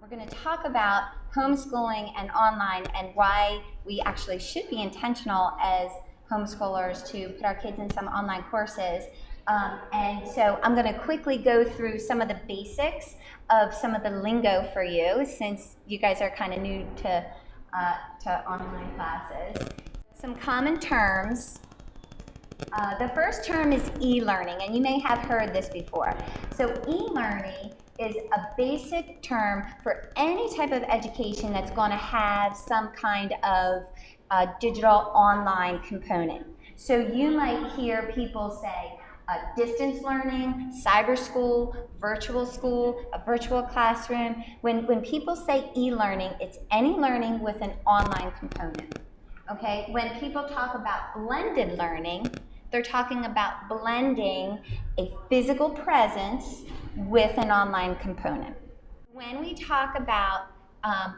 We're going to talk about homeschooling and online and why we actually should be intentional as homeschoolers to put our kids in some online courses. And so I'm going to quickly go through some of the basics of some of the lingo for you, since you guys are kind of new to online classes. Some common terms. The first term is e-learning, and you may have heard this before. So e-learning is a basic term for any type of education that's going to have some kind of digital online component. So you might hear people say distance learning, cyber school, a virtual classroom. When people say e-learning, it's any learning with an online component. Okay? When people talk about blended learning, they're talking about blending a physical presence with an online component. When we talk about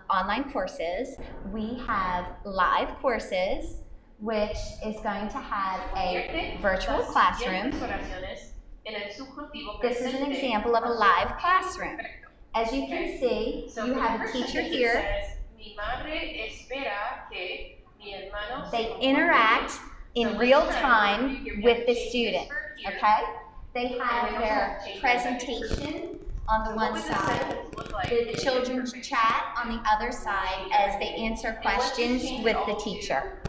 online courses, we have live courses, which is going to have a virtual classroom. This is an example of a live classroom. As you can see, you have a teacher here. They interact in real time with the student, okay? They have their presentation on the one side, the children's chat on the other side as they answer questions with the teacher.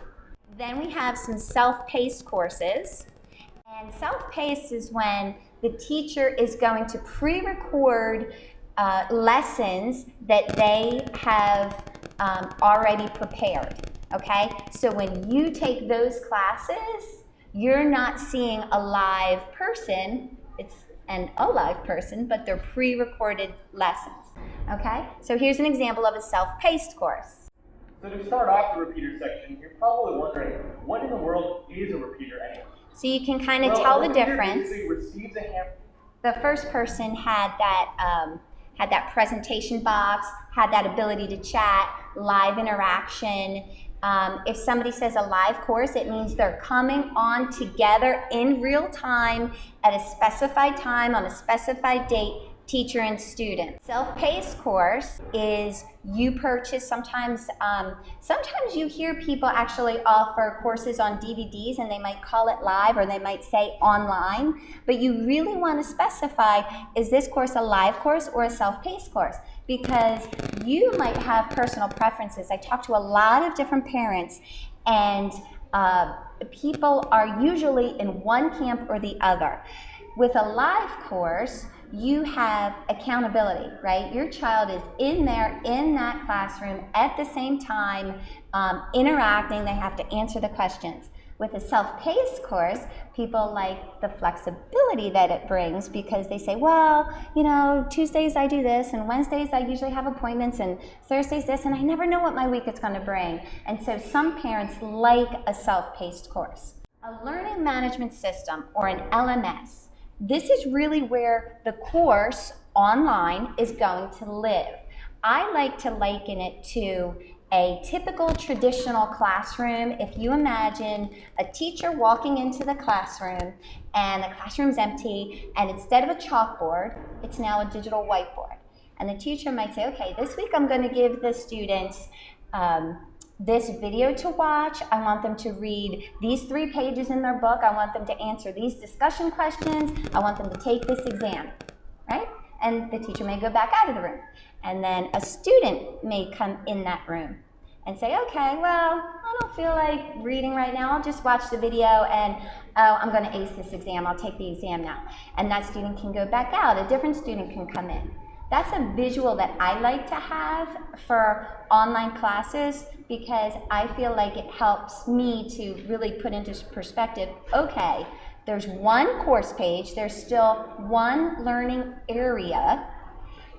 Then we have some self-paced courses, and self-paced is when the teacher is going to pre-record lessons that they have already prepared. Okay, so when you take those classes, you're not seeing a live person, but they're pre-recorded lessons. Okay, so here's an example of a self-paced course. So to start off the repeater section, you're probably wondering, what in the world is a repeater anyway? So you can kind of tell the difference. Receives a hamper. The first person had that presentation box, had that ability to chat, live interaction. If somebody says a live course, it means they're coming on together in real time at a specified time on a specified date, teacher and student. Self-paced course is you purchase, sometimes you hear people actually offer courses on DVDs and they might call it live or they might say online, but you really want to specify, is this course a live course or a self-paced course? Because you might have personal preferences. I talk to a lot of different parents, and people are usually in one camp or the other. With a live course, you have accountability, right? Your child is in there, in that classroom at the same time, interacting. They have to answer the questions. With a self-paced course, people like the flexibility that it brings because they say, well, you know, Tuesdays I do this, and Wednesdays I usually have appointments, and Thursdays this, and I never know what my week is going to bring. And so some parents like a self-paced course. A learning management system, or an LMS, this is really where the course online is going to live. I like to liken it to a typical traditional classroom. If you imagine a teacher walking into the classroom and the classroom's empty, and instead of a chalkboard, it's now a digital whiteboard. And the teacher might say, okay, this week I'm going to give the students this video to watch. I want them to read these 3 pages in their book. I want them to answer these discussion questions. I want them to take this exam, right? And the teacher may go back out of the room. And then a student may come in that room and say, okay, well, I don't feel like reading right now. I'll just watch the video, and oh, I'm going to ace this exam. I'll take the exam now. And that student can go back out. A different student can come in. That's a visual that I like to have for online classes because I feel like it helps me to really put into perspective, okay, there's one course page, there's still one learning area.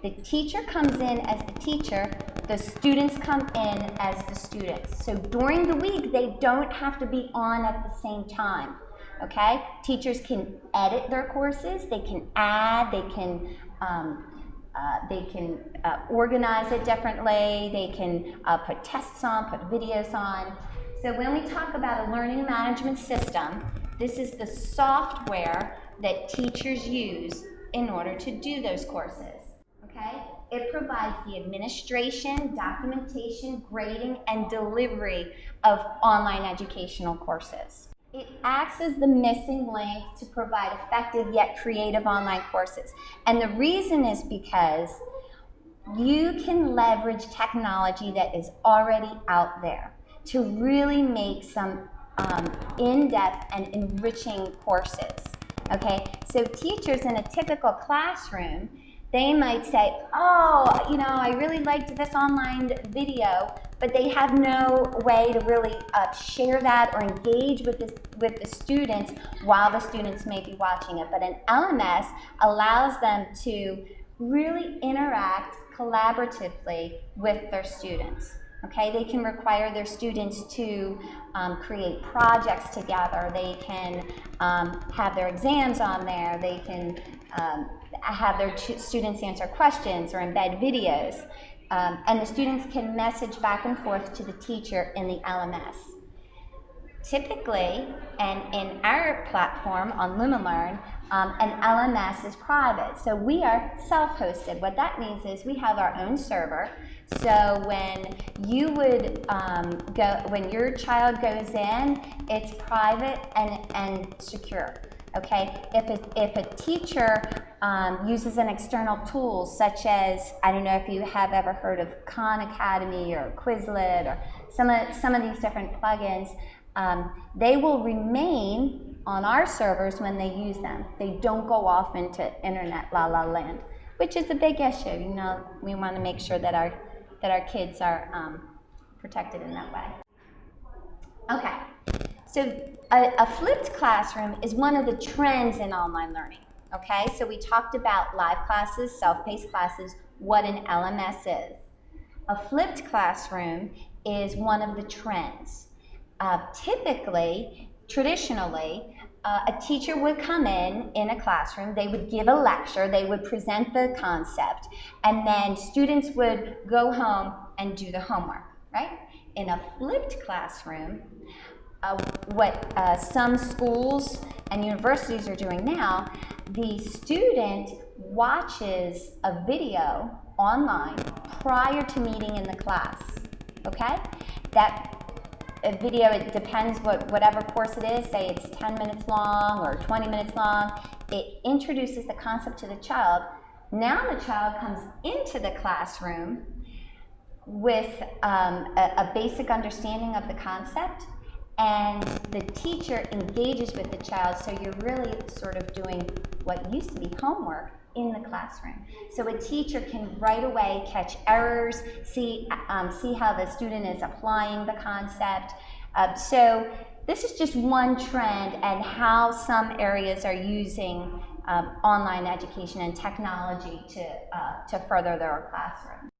The teacher comes in as the teacher, the students come in as the students. So during the week, they don't have to be on at the same time, okay? Teachers can edit their courses, they can add, they can organize it differently, they can put tests on, put videos on. So when we talk about a learning management system, this is the software that teachers use in order to do those courses. Okay? It provides the administration, documentation, grading, and delivery of online educational courses. It acts as the missing link to provide effective yet creative online courses. And the reason is because you can leverage technology that is already out there to really make some in-depth and enriching courses. Okay, so teachers in a typical classroom, they might say, oh, you know, I really liked this online video, but they have no way to really share that or engage with the students while the students may be watching it. But an LMS allows them to really interact collaboratively with their students. Okay, they can require their students to create projects together. They can have their exams on there. They can have their students answer questions or embed videos. And the students can message back and forth to the teacher in the LMS. Typically, and in our platform on ELearning, an LMS is private. So we are self-hosted. What that means is we have our own server. So when you would when your child goes in, it's private and secure. Okay, if a teacher uses an external tool such as, I don't know if you have ever heard of Khan Academy or Quizlet or some of these different plugins, they will remain on our servers when they use them. They don't go off into internet la la land, which is a big issue. You know, we want to make sure that our kids are protected in that way. Okay. So a flipped classroom is one of the trends in online learning, okay? So we talked about live classes, self-paced classes, what an LMS is. A flipped classroom is one of the trends. Traditionally, a teacher would come in a classroom, they would give a lecture, they would present the concept, and then students would go home and do the homework, right? In a flipped classroom, what some schools and universities are doing now, the student watches a video online prior to meeting in the class, okay? That a video, it depends whatever course it is, say it's 10 minutes long or 20 minutes long, it introduces the concept to the child. Now the child comes into the classroom with a basic understanding of the concept, and the teacher engages with the child, so you're really sort of doing what used to be homework in the classroom. So a teacher can right away catch errors, see how the student is applying the concept. So this is just one trend and how some areas are using online education and technology to further their classroom.